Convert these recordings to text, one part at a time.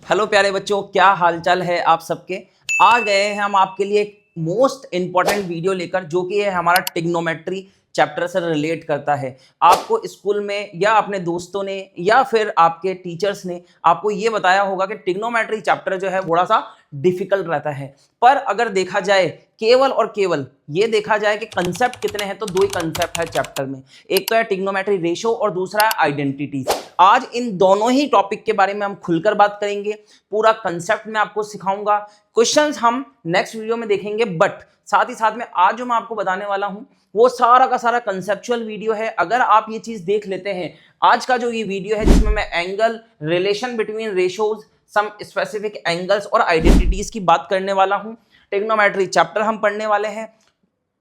Hello प्यारे बच्चों, क्या हालचाल है आप सबके। आ गए हैं हम आपके लिए एक मोस्ट इंपॉर्टेंट वीडियो लेकर, जो कि है हमारा ट्रिग्नोमेट्री चैप्टर से रिलेट करता है। आपको स्कूल में या अपने दोस्तों ने या फिर आपके टीचर्स ने आपको ये बताया होगा कि ट्रिग्नोमेट्री चैप्टर जो है थोड़ा सा डिफिकल्ट रहता है। पर अगर देखा जाए केवल और केवल ये देखा जाए कि कंसेप्ट कितने हैं, तो दो ही कंसेप्ट है चैप्टर में। एक तो है ट्रिग्नोमेट्री रेशो और दूसरा है आइडेंटिटीज। आज इन दोनों ही टॉपिक के बारे में हम खुलकर बात करेंगे। पूरा कंसेप्ट मैं आपको सिखाऊंगा, क्वेश्चंस हम नेक्स्ट वीडियो में देखेंगे, बट साथ ही साथ में आज जो मैं आपको बताने वाला हूं वो सारा का सारा कंसेप्चुअल वीडियो है। अगर आप ये चीज देख लेते हैं, आज का जो ये वीडियो है जिसमें मैं angle, relation between ratios, some specific angles और आइडेंटिटीज की बात करने वाला हूं। ट्रिग्नोमेट्री चैप्टर हम पढ़ने वाले हैं।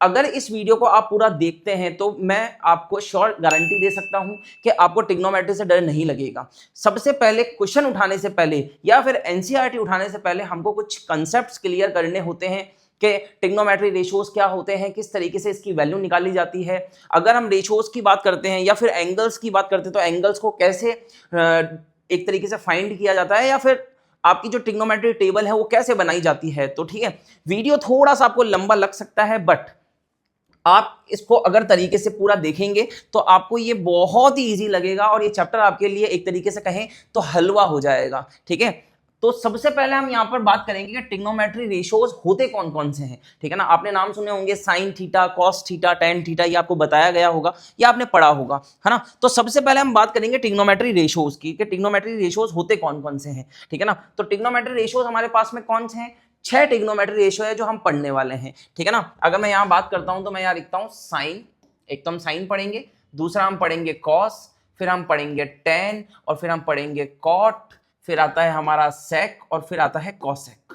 अगर इस वीडियो को आप पूरा देखते हैं तो मैं आपको श्योर गारंटी दे सकता हूं कि आपको ट्रिग्नोमेट्री से डर नहीं लगेगा। सबसे पहले क्वेश्चन उठाने से पहले या फिर एनसीईआरटी उठाने से पहले हमको कुछ कंसेप्ट्स क्लियर करने होते हैं कि ट्रिग्नोमेट्री रेशोज क्या होते हैं, किस तरीके से इसकी वैल्यू निकाली जाती है। अगर हम रेशोज की बात करते हैं या फिर एंगल्स की बात करते हैं तो एंगल्स को कैसे एक तरीके से फाइंड किया जाता है, या फिर आपकी जो ट्रिग्नोमेट्री टेबल है वो कैसे बनाई जाती है। तो ठीक है, वीडियो थोड़ा सा आपको लंबा लग सकता है, बट आप इसको अगर तरीके से पूरा देखेंगे तो आपको ये बहुत ही इजी लगेगा और ये चैप्टर आपके लिए एक तरीके से कहें तो हलवा हो जाएगा। ठीक है, तो सबसे पहले हम यहाँ पर बात करेंगे कि ट्रिग्नोमेट्री रेशोज होते कौन कौन से हैं। ठीक है ना, आपने नाम सुने होंगे sine theta, cos theta, tan theta, ये आपको बताया गया होगा या आपने पढ़ा होगा, है ना। तो सबसे पहले हम बात करेंगे ट्रिग्नोमेट्री रेशोज की कि ट्रिग्नोमेट्री रेशोज होते कौन कौन से हैं। ठीक है ना, तो ट्रिग्नोमेट्री रेशोज हमारे पास में कौन से हैं, 6 ट्रिग्नोमेट्री रेशियो है जो हम पढ़ने वाले हैं। ठीक है ना, अगर मैं यहाँ बात करता हूं तो मैं यहाँ लिखता हूं साइन, एक तो हम साइन पढ़ेंगे, दूसरा हम पढ़ेंगे कॉस, फिर हम पढ़ेंगे टेन, और फिर हम पढ़ेंगे कॉट, फिर आता है हमारा सेक, और फिर आता है कॉसेक।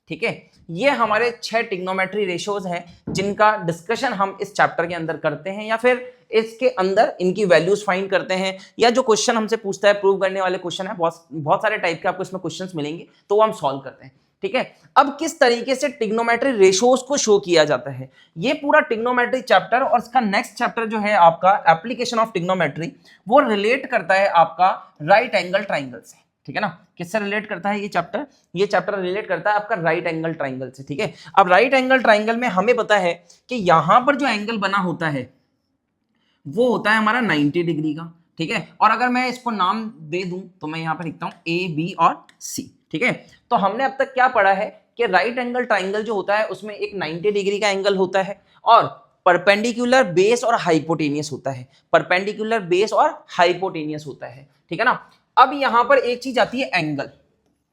ठीक है, ये हमारे 6 ट्रिग्नोमेट्री रेशियोज हैं जिनका डिस्कशन हम इस चैप्टर के अंदर करते हैं, या फिर इसके अंदर इनकी वैल्यूज फाइंड करते हैं, या जो क्वेश्चन हमसे पूछता है प्रूव करने वाले क्वेश्चन है, बहुत सारे टाइप के आपको इसमें क्वेश्चंस मिलेंगे, तो वो हम सॉल्व करते हैं। ठीक है, अब किस तरीके से ट्रिग्नोमेट्री रेशोज को शो किया जाता है, ये पूरा ट्रिग्नोमेट्री चैप्टर और इसका नेक्स्ट चैप्टर जो है आपका एप्लीकेशन ऑफ ट्रिग्नोमेट्री, वो रिलेट करता है आपका राइट एंगल ट्राइंगल से। ठीक है ना, किससे रिलेट करता है ये चैप्टर रिलेट करता है आपका राइट एंगल ट्राइंगल से। ठीक है, अब राइट एंगल ट्राइंगल में हमें पता है कि यहां पर जो एंगल बना होता है वो होता है हमारा 90 डिग्री का। ठीक है, और अगर मैं इसको नाम दे दूं तो मैं यहां पर लिखता हूं ए, बी और सी। ठीक है, तो हमने अब तक क्या पढ़ा है कि राइट एंगल ट्राइंगल जो होता है उसमें एक 90 डिग्री का एंगल होता है और परपेंडिकुलर बेस और हाइपोटेनियस होता है, परपेंडिकुलर बेस और हाइपोटेनियस होता है। ठीक है ना, अब यहां पर एक चीज आती है एंगल।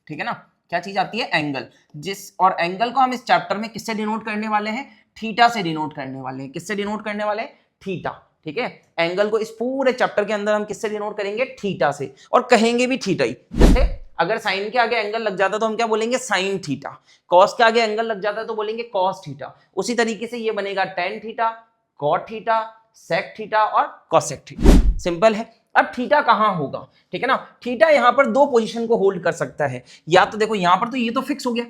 ठीक है ना, क्या चीज आती है, एंगल। और एंगल को हम इस चैप्टर में किससे डिनोट करने वाले हैं, थीटा से डिनोट करने वाले हैं। किससे डिनोट करने वाले हैं, थीटा। ठीक है, एंगल को इस पूरे चैप्टर के अंदर हम किससे डिनोट करेंगे, थीटा से, और कहेंगे भी थीटा ही। जैसे अगर साइन के आगे एंगल लग जाता तो हम क्या बोलेंगे, साइन थीटा। कॉस के आगे एंगल लग जाता तो बोलेंगे कॉस थीटा। उसी तरीके से ये बनेगा tan theta, cot theta, sec theta और कॉसेक थीटा। सिंपल है। अब थीटा कहां होगा, ठीक है ना, थीटा यहां पर दो पोजीशन को होल्ड कर सकता है। या तो देखो यहां पर तो ये तो फिक्स हो गया,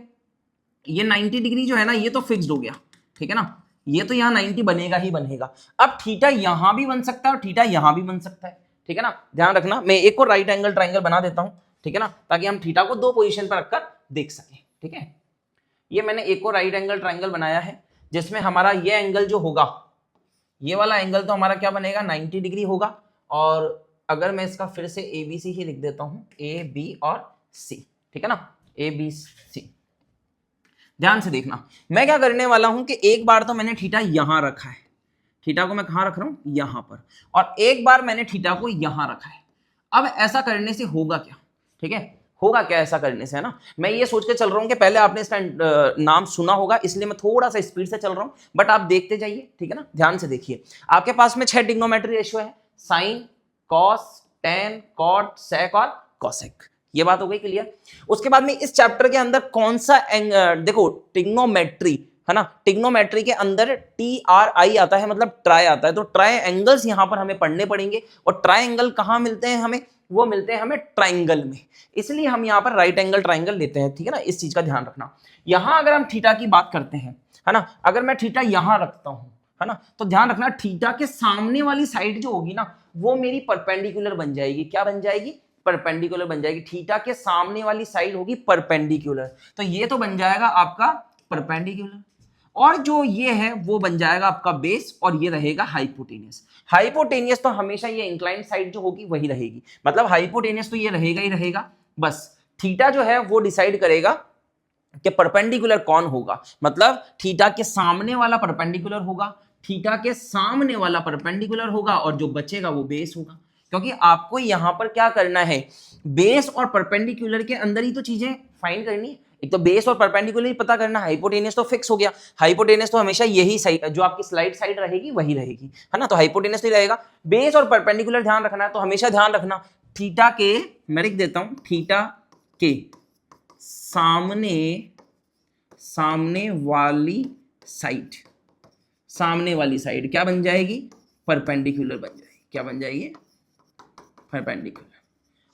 ये 90 डिग्री जो है ना ये तो फिक्स्ड हो गया। ठीक है ना, ये तो यहां 90 बनेगा ही बनेगा। अब थीटा यहां भी बन सकता है और थीटा यहां भी बन सकता है। ठीक है ना, ध्यान रखना, मैं एक और राइट एंगल ट्राइंगल बना देता हूं। ठीक है ना, ताकि हम थीटा को दो पोजीशन पर रखकर देख सकें। ठीक है, ये मैंने एक और राइट एंगल ट्राइंगल बनाया है जिसमें हमारा ये एंगल जो होगा, ये वाला एंगल तो हमारा क्या बनेगा, 90 डिग्री होगा। और अगर मैं इसका फिर से ए बी सी ही लिख देता हूं, ए बी और सी। ठीक है ना, ए बी सी। ध्यान से देखना, मैं क्या करने वाला हूं कि एक बार तो मैंने थीटा यहां रखा है, थीटा को मैं कहां रख रहा हूं, यहां पर, और एक बार मैंने थीटा को यहां रखा है। अब ऐसा करने से होगा क्या, ठीक है, होगा क्या ऐसा करने से, है ना। मैं ये सोच के चल रहा हूं कि पहले आपने इसका नाम सुना होगा, इसलिए मैं थोड़ा सा स्पीड से चल रहा हूं, बट आप देखते जाइए। ठीक है ना, ध्यान से देखिए, आपके पास में 6 ट्रिग्नोमेट्री रेशियो है, साइन, कॉस, टेन, कॉट, सेक और कॉसेक। ये बात हो गई क्लियर। उसके बाद में इस चैप्टर के अंदर कौन सा देखो ट्रिग्नोमेट्री, है ना, ट्रिग्नोमेट्री के अंदर TRI आता है, मतलब ट्राई आता है। तो ट्राई एंगल्स यहां पर हमें पढ़ने पड़ेंगे, और ट्राई एंगल कहां मिलते हैं हमें, वो मिलते हैं हमें ट्राइंगल में, इसलिए हम यहां पर राइट एंगल ट्राइंगल लेते हैं। ठीक है ना, इस चीज का ध्यान रखना। यहां अगर हम थीटा की बात करते हैं, है ना, अगर मैं थीटा यहां रखता हूं, है ना, तो ध्यान रखना थीटा के सामने वाली साइड जो होगी ना वो मेरी परपेंडिकुलर बन जाएगी। क्या बन जाएगी, परपेंडिकुलर बन जाएगी, थीटा के सामने वाली साइड होगी परपेंडिकुलर, तो ये तो बन जाएगा आपका परपेंडिकुलर, और जो ये है वो बन जाएगा आपका बेस, और ये रहेगा हाइपोटेनियस। हाइपोटेनियस तो हमेशा ये इंक्लाइन साइड जो होगी वही रहेगी, मतलब हाइपोटेनियस तो ये रहेगा ही रहेगा, बस थीटा जो है वो डिसाइड करेगा कि परपेंडिकुलर कौन होगा, मतलब थीटा के सामने वाला परपेंडिकुलर होगा, थीटा के सामने वाला परपेंडिकुलर होगा, और जो बचेगा वो बेस होगा। क्योंकि आपको यहां पर क्या करना है, बेस और परपेंडिकुलर के अंदर ही तो चीजें फाइंड करनी है, एक तो बेस और परपेंडिकुलर ही पता करना, हाइपोटेनियस तो फिक्स हो गया, हाइपोटेनियस तो हमेशा यही साइड जो आपकी स्लाइड साइड रहेगी वही रहेगी, है ना, तो हाइपोटेनियस ही रहेगा। बेस और परपेंडिकुलर ध्यान रखना है, तो हमेशा ध्यान रखना थीटा के, मैं लिख देता हूं, थीटा के सामने वाली साइड, सामने वाली साइड क्या बन जाएगी, परपेंडिकुलर बन जाएगी, क्या बन जाएगी, परपेंडिकुलर।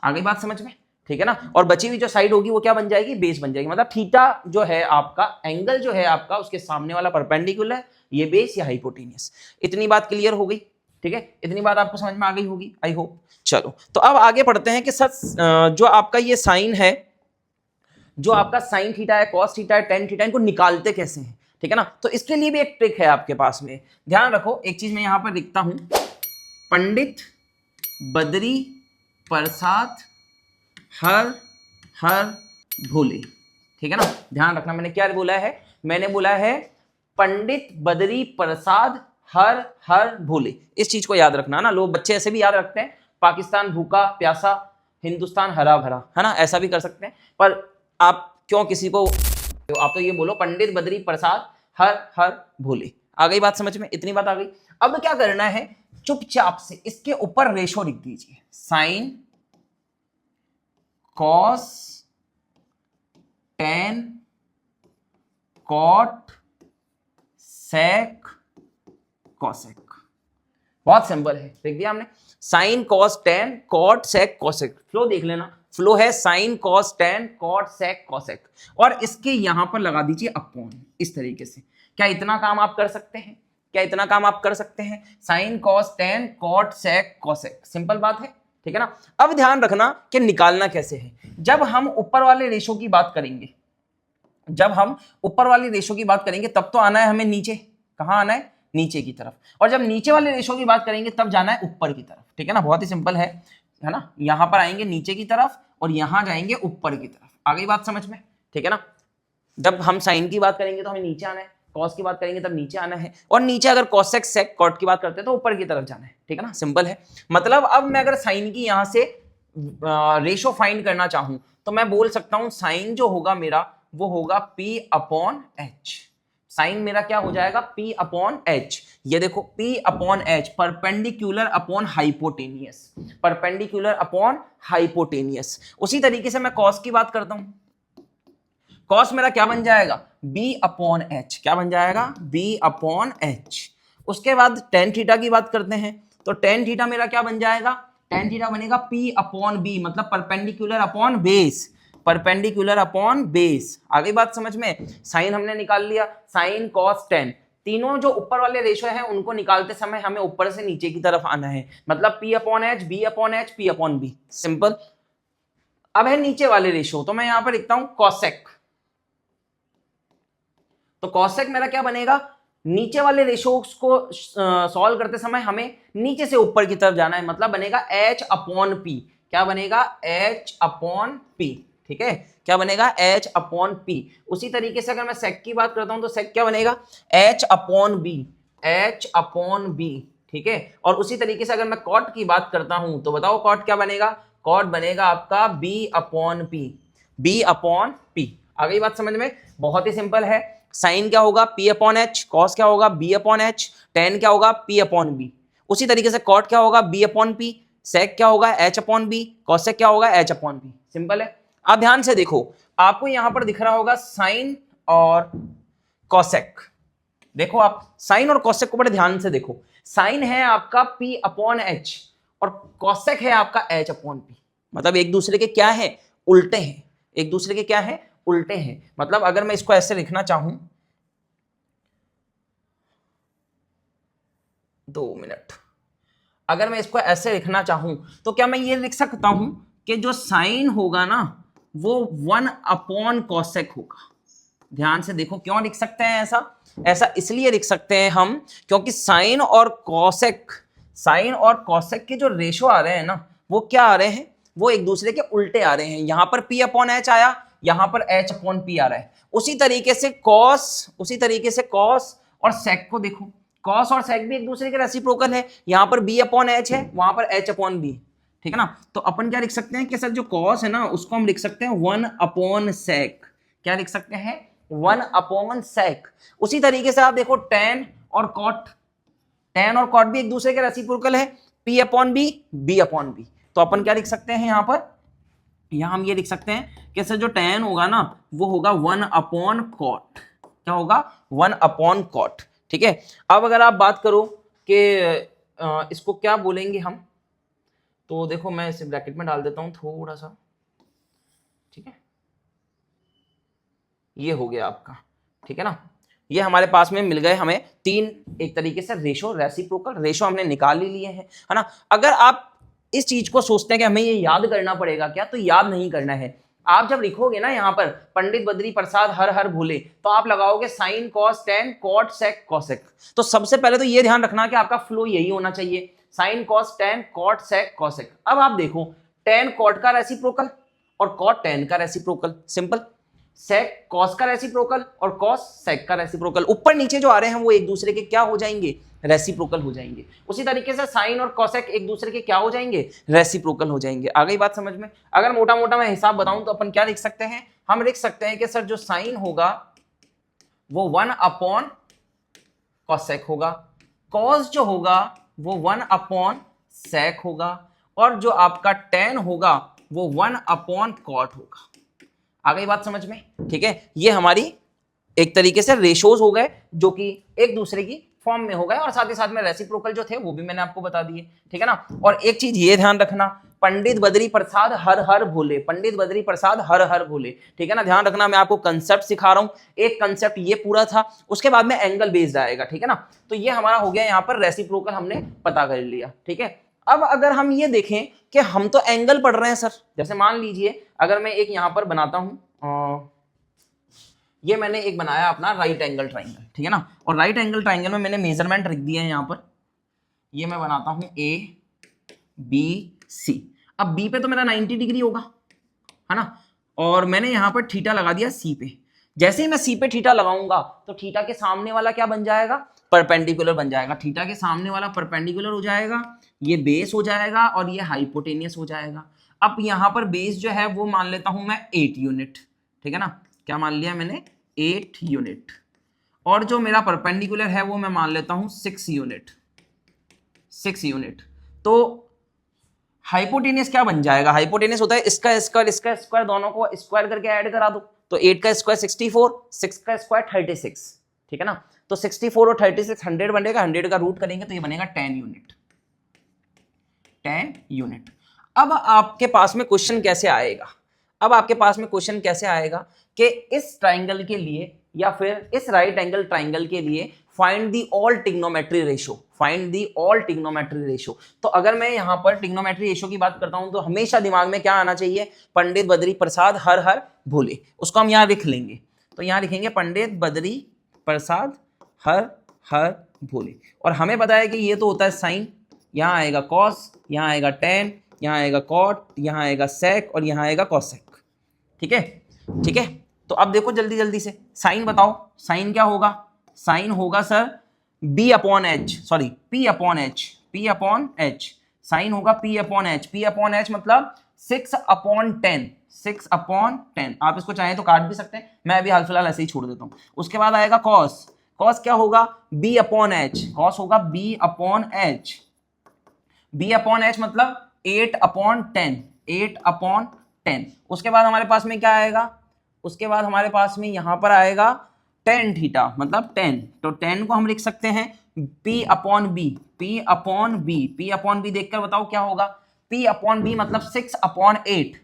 आ गई बात समझ में, ठीक है ना, और बची हुई जो साइड होगी वो क्या बन जाएगी, बेस बन जाएगी, मतलब थीटा जो है आपका एंगल जो है आपका उसके सामने वाला परपेंडिकुलर, ये बेस या हाइपोटेनियस। इतनी बात क्लियर हो गई, ठीक है, इतनी बात आपको समझ में आ गई होगी आई होप। चलो तो अब आगे पढ़ते हैं कि सर जो आपका ये साइन है, जो आपका साइन थीटा है, कॉस थीटा है, टेन थीटा, इनको निकालते कैसे हैं, ठीक है ना, तो इसके लिए भी एक ट्रिक है आपके पास में, ध्यान रखो। एक चीज मैं यहां पर लिखता हूं, पंडित बद्री प्रसाद हर हर भोले, ठीक है ना, ध्यान रखना मैंने क्या बोला है, मैंने बोला है पंडित बद्री प्रसाद हर हर भोले, इस चीज को याद रखना ना, लोग बच्चे ऐसे भी याद रखते हैं, पाकिस्तान भूखा प्यासा हिंदुस्तान हरा भरा, है ना, ऐसा भी कर सकते हैं, पर आप क्यों किसी को, आप तो ये बोलो पंडित बद्री प्रसाद हर हर भोले। आ गई बात समझ में, इतनी बात आ गई। अब क्या करना है, चुपचाप से इसके ऊपर रेशो लिख दीजिए, sine cos tan cot sec cosec, बहुत सिंपल है, देख दिया हमने, sine cos tan cot sec cosec, flow देख लेना, फ्लो है sine cos tan cot sec cosec, और इसके यहां पर लगा दीजिए अपॉन, इस तरीके से। क्या इतना काम आप कर सकते हैं, क्या इतना काम आप कर सकते हैं, sine cos tan cot sec cosec, simple बात है, ठीक है ना। अब ध्यान रखना कि निकालना कैसे है, जब हम ऊपर वाले रेशो की बात करेंगे, जब हम ऊपर वाली रेशो की बात करेंगे तब तो आना है हमें नीचे, कहां आना है, नीचे की तरफ, और जब नीचे वाले रेशो की बात करेंगे तब जाना है ऊपर की तरफ, ठीक है ना, बहुत ही सिंपल है ना, यहां पर आएंगे नीचे की तरफ और यहां जाएंगे ऊपर की तरफ। आ गई बात समझ में, ठीक है ना, जब हम साइन की बात करेंगे तो हमें नीचे आना है, कॉस की बात करेंगे तब नीचे आना है, और नीचे अगर कॉसेक सेक कॉट की बात करते हैं तो ऊपर की तरफ जाना है, ठीक है ना, सिंपल है। मतलब अब मैं अगर साइन की यहां से रेशो फाइंड करना चाहूं तो मैं बोल सकता हूं साइन जो होगा मेरा वो होगा P अपॉन एच, साइन मेरा क्या हो जाएगा P अपॉन एच, ये देखो P upon H, perpendicular upon hypotenuse, perpendicular upon hypotenuse. उसी तरीके से मैं कॉस की बात करता हूं, कॉस मेरा क्या बन जाएगा B अपॉन एच, क्या बन जाएगा B अपॉन एच। उसके बाद टेन थीटा की बात करते हैं, तो टेन थीटा मेरा क्या बन जाएगा, टेन थीटा बनेगा P अपॉन B, मतलब perpendicular upon base, perpendicular upon base. आ गई बात समझ में, साइन हमने निकाल लिया, साइन कॉस टेन, तीनों जो ऊपर वाले रेशो हैं उनको निकालते समय हमें ऊपर से नीचे की तरफ आना है, मतलब P upon H, B upon H, P upon B, simple. अब है नीचे वाले रेशो, तो मैं यहां पर लिखता हूं कॉसेक, तो कॉसेक मेरा क्या बनेगा, नीचे वाले रेशोस को सॉल्व करते समय हमें नीचे से ऊपर की तरफ जाना है, मतलब बनेगा H अपॉन P, क्या बनेगा H अपॉन P, ठीक है, क्या बनेगा H अपॉन P। उसी तरीके से अगर मैं सेक की बात करता हूं तो सेक क्या बनेगा H upon B, H upon B, ठीक है, और उसी तरीके से अगर मैं कॉट की बात करता हूं तो बताओ कॉट क्या बनेगा, कॉट बनेगा आपका B upon P, B upon P। आ गई बात समझ में, बहुत ही सिंपल है, साइन क्या होगा P अपॉन एच, कॉस क्या होगा B अपॉन एच, टेन क्या होगा P अपॉन B, उसी तरीके से कॉट क्या होगा B अपॉन P, सेक क्या होगा H अपॉन B, कॉसेक क्या होगा H अपॉन B, सिंपल है। अब ध्यान से देखो, आपको यहां पर दिख रहा होगा साइन और कॉसेक, देखो आप साइन और कॉसेक को बड़े ध्यान से देखो, साइन है आपका P अपॉन एच और कॉसेक है आपका H अपॉन P, मतलब एक दूसरे के क्या है, उल्टे हैं, एक दूसरे के क्या है, उल्टे हैं। मतलब अगर मैं इसको ऐसे लिखना चाहूं, 2 मिनट, अगर मैं इसको ऐसे लिखना चाहूं तो क्या मैं ये लिख सकता हूं कि जो साइन होगा ना वो 1/cosec होगा। ध्यान से देखो, क्यों लिख सकते हैं ऐसा? ऐसा इसलिए लिख सकते हैं हम क्योंकि साइन और कॉसेक के जो रेशो आ रहे हैं ना वो क्या आ रहे हैं, वो एक दूसरे के उल्टे आ रहे हैं। यहां पर P/H आया, यहां पर H/P आ रहा है। उसी तरीके से कॉस और सेक को देखो, कॉस और सेक भी एक दूसरे के रेसिप्रोकल है। यहां पर B/H है, वहां पर H/B, ठीक है ना। तो अपन क्या लिख सकते हैं कि सर जो कॉस है ना उसको हम लिख सकते हैं 1/sec। क्या लिख सकते हैं? 1/sec। उसी तरीके से आप देखो tan और cot भी एक दूसरे के रेसिप्रोकल है, P/B, B/B। तो अपन क्या लिख सकते हैं यहां पर? यहां हम ये लिख सकते हैं कि सर जो tan होगा ना वो होगा 1/cot। क्या होगा? 1/cot। ठीक है। अब अगर आप बात करो कि इसको क्या बोलेंगे हम, तो देखो मैं इसे ब्रैकेट में डाल देता हूं थोड़ा सा, ठीक है। ये हो गया आपका, ठीक है ना। ये हमारे पास में मिल गए हमें तीन एक तरीके से रेसिप्रोकल रेशो हमने निकाल ही लिए हैं, है ना। अगर आप इस चीज को सोचते हैं कि हमें ये याद करना पड़ेगा क्या, तो याद नहीं करना है। आप जब लिखोगे ना यहाँ पर पंडित बद्री प्रसाद हर हर भोले, तो आप लगाओगे sine cos tan cot sec cosec. तो सबसे पहले तो ये ध्यान रखना कि आपका फ्लो यही होना चाहिए, sine cos tan cot sec cosec. अब आप देखो टेन कॉट का रेसिप्रोकल और कॉट टेन का रेसिप्रोकल, सिंपल। सेक कॉस का रेसिप्रोकल और कॉस सेक का रेसिप्रोकल, ऊपर नीचे जो आ रहे हैं वो एक दूसरे के क्या हो जाएंगे? रेसिप्रोकल हो जाएंगे। उसी तरीके से साइन और कॉसेक एक दूसरे के क्या हो जाएंगे? रेसिप्रोकल हो जाएंगे। आ गई बात समझ में? अगर मोटा मोटा मैं हिसाब बताऊं तो अपन क्या लिख सकते हैं? हम लिख सकते हैं कि सर जो साइन होगा वो 1/cosec होगा, कॉस जो होगा वो 1/sec होगा, और जो आपका tan होगा वो 1/cot होगा। आ गई बात समझ में? ठीक है। ये हमारी एक तरीके से रेशोज हो गए जो कि एक दूसरे की फॉर्म में हो गए, और साथ ही साथ में रेसिप्रोकल जो थे वो भी मैंने आपको बता दिए, ठीक है ना। और एक चीज ये ध्यान रखना, पंडित बद्री प्रसाद हर हर भोले, पंडित बद्री प्रसाद हर हर भोले, ठीक है ना। ध्यान रखना, मैं आपको कंसेप्ट सिखा रहा हूं। एक कंसेप्ट ये पूरा था, उसके बाद में एंगल बेस्ड आएगा, ठीक है ना। तो ये हमारा हो गया, यहाँ पर रेसिप्रोकल हमने पता कर लिया, ठीक है। अब अगर हम ये देखें कि हम तो एंगल पढ़ रहे हैं सर, जैसे मान लीजिए अगर मैं एक यहां पर बनाता हूं, ये मैंने एक बनाया अपना राइट एंगल ट्राइंगल, ठीक है ना। और राइट एंगल ट्राइंगल में मैंने मेजरमेंट रख दिया है यहाँ पर, ये मैं बनाता हूं ABC। अब B पे तो मेरा 90 डिग्री होगा, है ना। और मैंने यहाँ पर थीटा लगा दिया C पे। जैसे ही मैं C पे थीटा लगाऊंगा तो थीटा के सामने वाला क्या बन जाएगा? परपेंडिकुलर बन जाएगा। थीटा के सामने वाला परपेंडिकुलर हो जाएगा, ये बेस हो जाएगा और ये हाइपोटेनियस हो जाएगा। अब यहाँ पर बेस जो है वो मान लेता हूं मैं 8 यूनिट, ठीक है ना। क्या मान लिया मैंने? 8 यूनिट। और जो मेरा परपेंडिकुलर है वो मैं मान लेता हूं 6 यूनिट। तो हाइपोटेनियस क्या बन जाएगा? हाइपोटेनियस होता है इसका स्क्वायर दोनों को स्क्वायर करके ऐड करा दो, तो 8 का स्क्वायर 64, 6 का स्क्वायर 36, ठीक है ना। तो 64 और 36 100 बनेगा, 100 का रूट करेंगे तो ये बनेगा 10 यूनिट। 10 यूनिट। अब आपके पास में क्वेश्चन कैसे आएगा? कि इस ट्राइंगल के लिए या फिर इस राइट एंगल ट्राइंगल के लिए find the all trigonometry ratio. तो अगर मैं यहां पर ट्रिग्नोमेट्री रेशो की बात करता हूं तो हमेशा दिमाग में क्या आना चाहिए? पंडित बद्री प्रसाद हर हर भोले। उसको हम यहां लिख लेंगे, तो यहां लिखेंगे पंडित बद्री प्रसाद हर हर भोले। और हमें पता है कि ये तो होता है साइन, यहां आएगा कॉस, यहां आएगा टेन, यहां आएगा कॉट, यहां आएगा सेक और यहां आएगा कॉसेक, ठीक है। तो अब देखो जल्दी जल्दी से साइन बताओ। साइन क्या होगा? साइन होगा सर P/H। साइन होगा P/H मतलब 6/10। आप इसको चाहें तो काट भी सकते हैं, मैं अभी हाल फिलहाल ऐसे ही छोड़ देता हूं। उसके बाद आएगा कॉस क्या होगा? B/H। कॉस होगा B/H मतलब 8/10। उसके बाद हमारे पास में क्या आएगा? उसके बाद हमारे पास में यहां पर आएगा tan थीटा मतलब 10। तो 10 को हम लिख सकते हैं P/B देखकर बताओ क्या होगा? P/B मतलब 6/8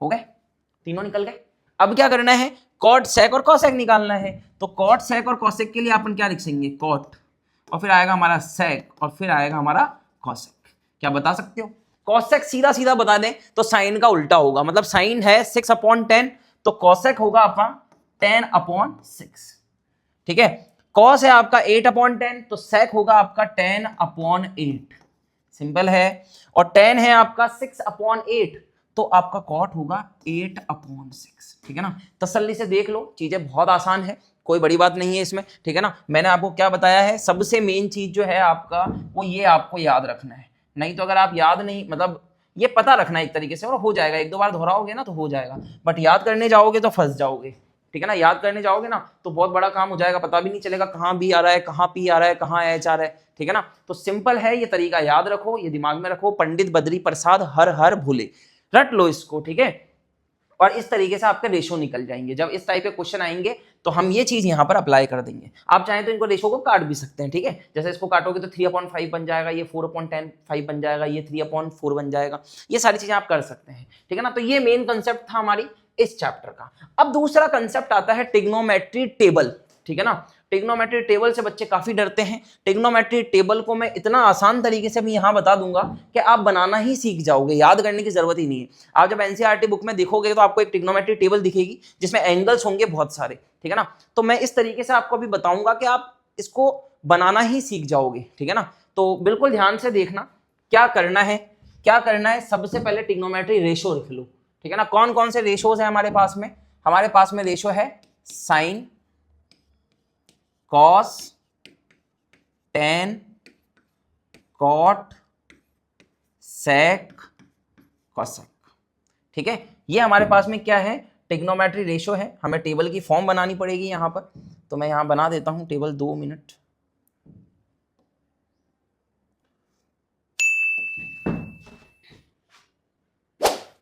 हो गए, तीनों निकल गए। अब क्या करना है? कॉट सेक और कॉसेक निकालना है। तो कॉट सेक और कॉसेक के लिए अपन क्या लिख सेंगे? कॉट, और फिर आएगा हमारा सेक, और फिर आएगा हमारा कॉसेक। क्या बता सकते हो? कॉसेक सीधा सीधा बता दें तो साइन का उल्टा होगा, मतलब साइन है 6/10 तो कॉसेक होगा आपका 10/6। ठीक है, कॉस है आपका 8/10 तो सेक होगा आपका 10/8। सिंपल है। और 10 है आपका 6/8 तो आपका कॉट होगा 8/6। ठीक है ना, तसल्ली से देख लो, चीजें बहुत आसान है, कोई बड़ी बात नहीं है इसमें। ठीक है ना, मैंने आपको क्या बताया है, सबसे मेन चीज जो है आपका वो ये आपको याद रखना है। नहीं तो अगर आप याद नहीं, मतलब ये पता रखना है एक तरीके से, और हो जाएगा, एक दो बार दोहराओगे ना तो हो जाएगा, बट याद करने जाओगे तो फंस जाओगे। ठीक है ना, याद करने जाओगे ना तो बहुत बड़ा काम हो जाएगा, पता भी नहीं चलेगा कहाँ बी आ रहा है, कहाँ पी आ रहा है, कहाँ एच आ रहा है। ठीक है ना, तो सिंपल है, ये तरीका याद रखो, ये दिमाग में रखो, पंडित बद्री प्रसाद हर हर भूले, रट लो इसको। ठीक है, और इस तरीके से आपके रेशो निकल जाएंगे। जब इस टाइप के क्वेश्चन आएंगे तो हम ये चीज यहां पर अप्लाई कर देंगे। आप चाहें तो इनको रेशो को काट भी सकते हैं। ठीक है, जैसे इसको काटोगे तो 3/5 बन जाएगा, ये 4/10 बन जाएगा, ये 3/4 बन जाएगा, ये सारी चीजें आप कर सकते हैं। ठीक है ना, तो ये मेन कंसेप्ट था हमारी इस चैप्टर का। अब दूसरा कंसेप्ट आता है ट्रिग्नोमेट्री टेबल। ठीक है ना, ट्रिग्नोमेट्री टेबल से बच्चे काफी डरते हैं। ट्रिग्नोमेट्री टेबल को मैं इतना आसान तरीके से भी यहां बता दूंगा कि आप बनाना ही सीख जाओगे, याद करने की जरूरत ही नहीं है। आप जब एनसीईआरटी बुक में देखोगे तो आपको एक ट्रिग्नोमेट्री टेबल दिखेगी जिसमें एंगल्स होंगे बहुत सारे। ठीक है ना, तो मैं इस तरीके से आपको अभी बताऊंगा कि आप इसको बनाना ही सीख जाओगे। ठीक है ना, तो बिल्कुल ध्यान से देखना क्या करना है, क्या करना है। सबसे पहले ट्रिग्नोमेट्री रेशो लिख लो। ठीक है ना, कौन कौन से रेशोज है हमारे पास में, हमारे पास में रेशो है साइन, कॉस, टेन, कॉट, सेक, कोसेक। ठीक है, ये हमारे पास में क्या है, ट्रिग्नोमेट्री रेशो है। हमें टेबल की फॉर्म बनानी पड़ेगी यहां पर, तो मैं यहां बना देता हूं टेबल, 2 मिनट।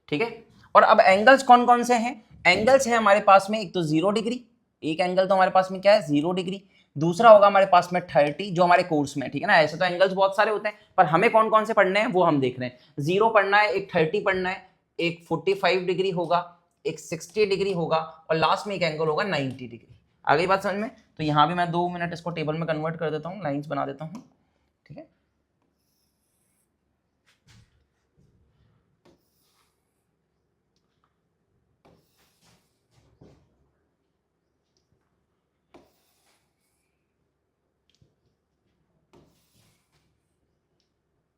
ठीक है, और अब एंगल्स कौन कौन से हैं, एंगल्स है हमारे पास में एक तो 0 डिग्री, एक एंगल तो हमारे पास में क्या है 0 डिग्री, दूसरा होगा हमारे पास में 30 जो हमारे कोर्स में। ठीक है ना, ऐसे तो एंगल्स बहुत सारे होते हैं पर हमें कौन कौन से पढ़ने हैं वो हम देख रहे हैं। 0 पढ़ना है, एक 30 पढ़ना है, एक 45 डिग्री होगा, एक 60 डिग्री होगा, और लास्ट में एक एंगल होगा 90 डिग्री। आ गई बात समझ में? तो यहाँ भी मैं 2 मिनट इसको टेबल में कन्वर्ट कर देता हूँ, लाइन्स बना देता हूँ। ठीक है,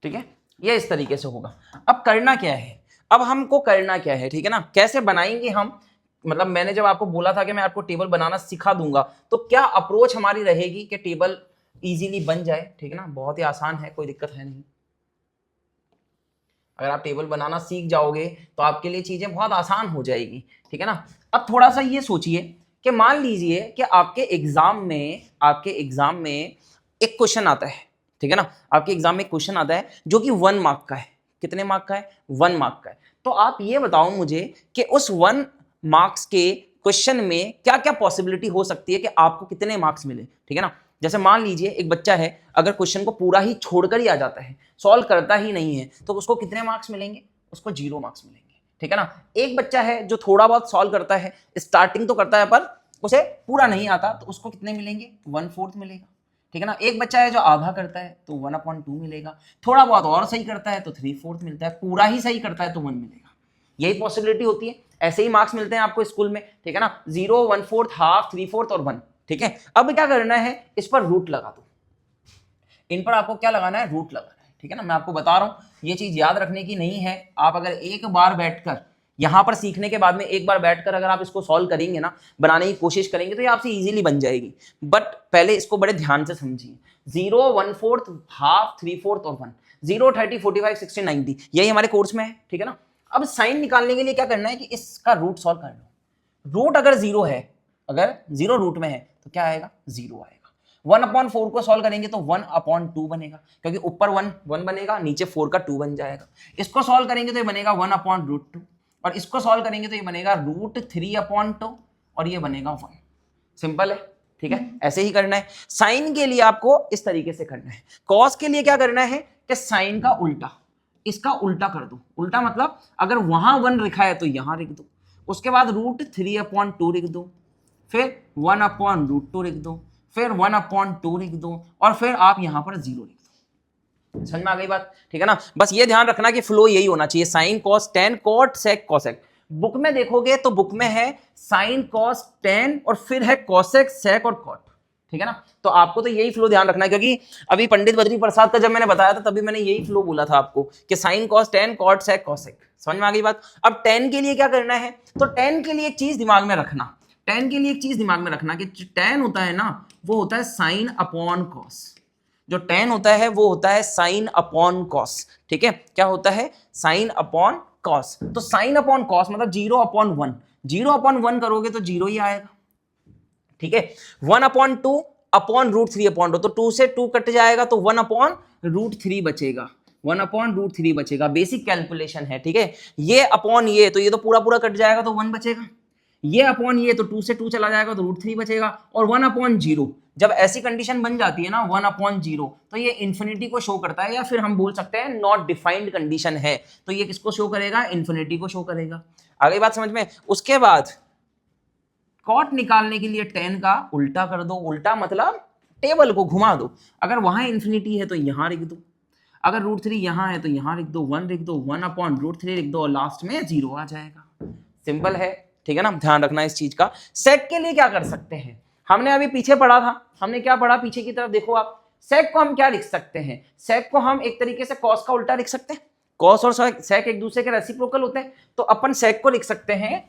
ठीक है, ये इस तरीके से होगा। अब करना क्या है, अब हमको करना क्या है, ठीक है ना, कैसे बनाएंगे हम, मतलब मैंने जब आपको बोला था कि मैं आपको टेबल बनाना सिखा दूंगा तो क्या अप्रोच हमारी रहेगी कि टेबल इजीली बन जाए। ठीक है ना, बहुत ही आसान है, कोई दिक्कत है नहीं। अगर आप टेबल बनाना सीख जाओगे तो आपके लिए चीजें बहुत आसान हो जाएगी। ठीक है ना, अब थोड़ा सा ये सोचिए कि मान लीजिए कि आपके एग्जाम में एक क्वेश्चन आता है। ठीक है ना, आपके एग्जाम में क्वेश्चन आता है जो कि 1 मार्क का है। कितने मार्क का है? 1 मार्क का है। तो आप ये बताओ मुझे कि उस 1 मार्क्स के क्वेश्चन में क्या क्या पॉसिबिलिटी हो सकती है कि आपको कितने मार्क्स मिले। ठीक है ना, जैसे मान लीजिए एक बच्चा है, अगर क्वेश्चन को पूरा ही छोड़कर ही आ जाता है, सॉल्व करता ही नहीं है, तो उसको कितने मार्क्स मिलेंगे? उसको 0 मार्क्स मिलेंगे। ठीक है ना, एक बच्चा है जो थोड़ा बहुत सॉल्व करता है, स्टार्टिंग तो करता है पर उसे पूरा नहीं आता, तो उसको कितने मिलेंगे? 1/4 मिलेगा। ठीक है ना, एक बच्चा है जो आधा करता है तो 1/2 मिलेगा, थोड़ा बहुत और सही करता है तो 3/4 मिलता है, पूरा ही सही करता है तो 1 मिलेगा। यही पॉसिबिलिटी होती है, ऐसे ही मार्क्स मिलते हैं आपको स्कूल में। ठीक है ना, 0, 1/4, हाफ, 3/4 और 1। ठीक है, अब क्या करना है, इस पर रूट लगा दो। इन पर आपको क्या लगाना है? रूट लगाना है। ठीक है ना, मैं आपको बता रहा हूं, ये चीज याद रखने की नहीं है। आप अगर एक बार बैठकर यहां पर सीखने के बाद में एक बार बैठकर अगर आप इसको सॉल्व करेंगे ना, बनाने की कोशिश करेंगे, तो ये आपसे इजीली बन जाएगी। बट पहले इसको बड़े ध्यान से समझिए। 0, 1/4, हाफ, 3/4 और 1। 0, 30, 45, 60, 90 यही हमारे कोर्स में है। ठीक है ना, अब साइन निकालने के लिए क्या करना है कि इसका रूट सॉल्व कर लो। रूट अगर 0 है, अगर 0 रूट में है तो क्या आएगा? 0 आएगा। 1/4 को सॉल्व करेंगे तो 1/2 बनेगा, क्योंकि ऊपर 1 बनेगा, नीचे 4 का 2 बन जाएगा। इसको सॉल्व करेंगे तो ये बनेगा 1/√2, और इसको सॉल्व करेंगे तो ये बनेगा √3/2, और ये बनेगा 1। सिंपल है। ठीक है, ऐसे ही करना है। साइन के लिए आपको इस तरीके से करना है। कॉस के लिए क्या करना है कि साइन का उल्टा, इसका उल्टा कर दो। उल्टा मतलब अगर वहां 1 लिखा है तो यहां लिख दो, उसके बाद √3/2 लिख दो, फिर 1/√2 लिख दो, फिर 1/2 लिख दो, और फिर आप यहां पर 0 लिख दो। समझ में आ गई बात, ठीक है ना। बस ये ध्यान रखना कि फ्लो यही होना चाहिए, sine cos tan cot sec cosec. Book में देखोगे तो बुक में है साइन कॉस टेन और फिर है कॉसेक सेक और कॉट, ठीक है ना। तो आपको तो यही फ्लो ध्यान रखना है, क्योंकि अभी पंडित बद्री प्रसाद का जब मैंने बताया था तभी मैंने यही फ्लो बोला था आपको कि sine cos tan cot sec cosec. समझ में आ गई बात। अब टेन के लिए क्या करना है, तो टेन के लिए एक चीज दिमाग में रखना, टेन के लिए एक चीज दिमाग में रखना कि टेन होता है ना, वो होता है साइन अपॉन कॉस। जो टेन होता है वो होता है साइन अपॉन कॉस, ठीक है। क्या होता है, साइन अपॉन कॉस। तो साइन अपॉन कॉस मतलब 0/1, 0/1 करोगे तो 0 ही आएगा, ठीक है। 1/2 अपॉन √3/2, तो 2 से 2 कट जाएगा तो 1/√3 बचेगा, 1/√3 बचेगा। बेसिक कैलकुलेशन है, ठीक है। ये अपॉन ये, तो ये तो पूरा पूरा कट जाएगा तो 1 बचेगा। ये अपॉन ये, तो 2 से 2 चला जाएगा तो √3 बचेगा। और 1/0, जब ऐसी कंडीशन बन जाती है ना 1/0, तो ये इन्फिनिटी को शो करता है, या फिर हम बोल सकते हैं नॉट डिफाइंड कंडीशन है, तो ये किसको शो करेगा, इन्फिनिटी को शो करेगा। आगे बात समझ में। उसके बाद कॉट निकालने के लिए टेन का उल्टा कर दो, उल्टा मतलब टेबल को घुमा दो। अगर वहां इन्फिनिटी है तो यहां लिख दो, अगर √3 यहां है तो यहां लिख दो, 1 लिख दो, 1/√3 लिख दो और लास्ट में 0 आ जाएगा। सिंपल है, ठीक है ना। ध्यान रखना इस चीज का। सेक के लिए क्या कर सकते हैं, हमने अभी पीछे पढ़ा था, हमने क्या पढ़ा पीछे की तरफ देखो आप। सेक को हम क्या लिख सकते हैं, सेक को हम एक तरीके से कॉस का उल्टा लिख सकते हैं। कॉस और सेक एक दूसरे के रेसिप्रोकल होते हैं, तो अपन सेक को लिख सकते हैं,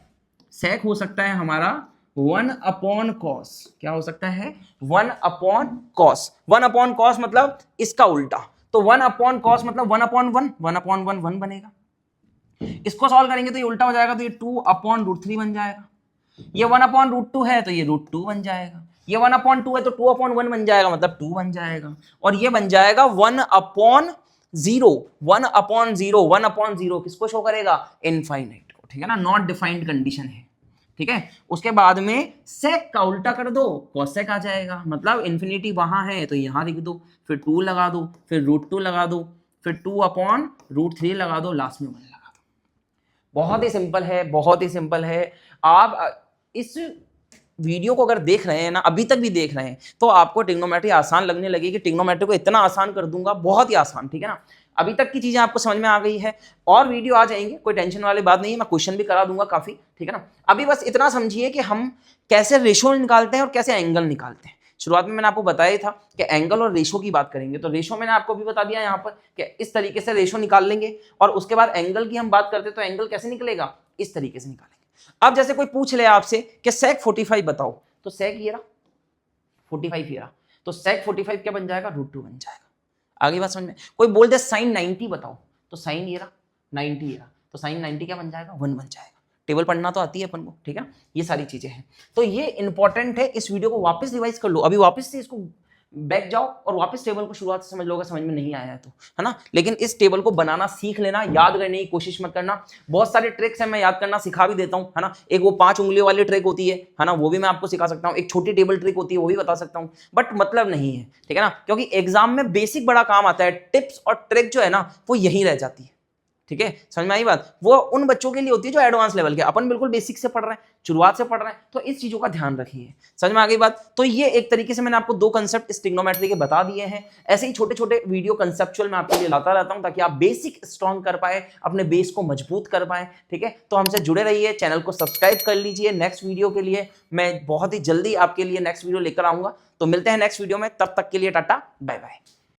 सेक हो सकता है हमारा 1/cos। क्या हो सकता है, 1/cos। 1/cos मतलब इसका उल्टा, तो 1/cos मतलब 1/1, 1/1 1 बनेगा। इसको सॉल्व करेंगे तो ये उल्टा हो जाएगा, तो ये 2/√3 बन जाएगा। ये 1/√2 है तो ये √2 बन जाएगा। ये 1/2 है तो 2/1 बन जाएगा, मतलब 2 बन जाएगा। और ये बन जाएगा 1/0, 1/0, 1/0 किसको शो करेगा, इनफाइनाइट को, ठीक है ना। नॉट डिफाइंड कंडीशन है, ठीक है। उसके बाद में सेक का उल्टा कर दो, कॉसेक आ जाएगा। मतलब इन्फिनिटी वहां है तो यहां लिख दो, फिर 2 लगा दो, फिर √2 लगा दो, फिर 2/√3 लगा दो, लास्ट में 1 लगा दो। बहुत ही सिंपल है, बहुत ही सिंपल है। आप इस वीडियो को अगर देख रहे हैं ना, अभी तक भी देख रहे हैं, तो आपको ट्रिग्नोमेट्री आसान लगने लगेगी। ट्रिग्नोमेट्री को इतना आसान कर दूंगा, बहुत ही आसान, ठीक है ना। अभी तक की चीजें आपको समझ में आ गई है, और वीडियो आ जाएंगे, कोई टेंशन वाली बात नहीं है। मैं क्वेश्चन भी करा दूंगा काफी, ठीक है ना। अभी बस इतना समझिए कि हम कैसे रेशो निकालते हैं और कैसे एंगल निकालते हैं। शुरुआत में मैंने आपको बताया था कि एंगल और रेशो की बात करेंगे, तो रेशो मैंने आपको भी बता दिया यहाँ पर कि इस तरीके से रेशो निकाल लेंगे। और उसके बाद एंगल की हम बात करते हैं तो एंगल कैसे निकलेगा, इस तरीके से निकालेंगे। अब जैसे कोई पूछ ले आपसे कि सेक 45 बताओ, तो सेक ये रहा 45 ये रहा, तो सेक 45 क्या बन जाएगा, √2 बन जाएगा। आगे बात समझ में। कोई बोल दे साइन 90 बताओ, तो साइन ये रहा 90 ये रहा, तो साइन 90 क्या बन जाएगा, 1 बन जाएगा। टेबल पढ़ना तो आती है अपन को, ठीक है। ये सारी चीजें हैं, तो ये इंपॉर्टेंट है। इस वीडियो को वापस रिवाइज कर लो, अभी वापस से इसको बैक जाओ और वापस टेबल को शुरुआत से समझ लोगे, समझ में नहीं आया है तो, है ना। लेकिन इस टेबल को बनाना सीख लेना, याद करने की कोशिश मत करना। बहुत सारे ट्रिक्स हैं, मैं याद करना सिखा भी देता हूं, है ना। एक वो 5 उंगलियों वाली ट्रिक होती है ना, वो भी मैं आपको सिखा सकता हूं। एक छोटी टेबल ट्रिक होती है, वो भी बता सकता हूं, बट मतलब नहीं है, ठीक है ना। क्योंकि एग्जाम में बेसिक बड़ा काम आता है, टिप्स और ट्रिक जो है ना वो यही रह जाती है, ठीक है। समझ में आई बात। वो उन बच्चों के लिए होती है जो एडवांस लेवल के, अपन बिल्कुल बेसिक से पढ़ रहे हैं, शुरुआत से पढ़ रहे हैं, तो इस चीजों का ध्यान रखिए। समझ में आ गई बात। तो ये एक तरीके से मैंने आपको 2 कंसेप्ट इस ट्रिग्नोमेट्री के बता दिए हैं। ऐसे ही छोटे छोटे वीडियो कंसेप्चुअल मैं आपके लिए लाता रहता हूं, ताकि आप बेसिक स्ट्रॉन्ग कर पाए, अपने बेस को मजबूत कर पाए, ठीक है। तो हमसे जुड़े रहिए, चैनल को सब्सक्राइब कर लीजिए। नेक्स्ट वीडियो के लिए मैं बहुत ही जल्दी आपके लिए नेक्स्ट वीडियो लेकर आऊंगा, तो मिलते हैं नेक्स्ट वीडियो में। तब तक के लिए टाटा बाय बाय।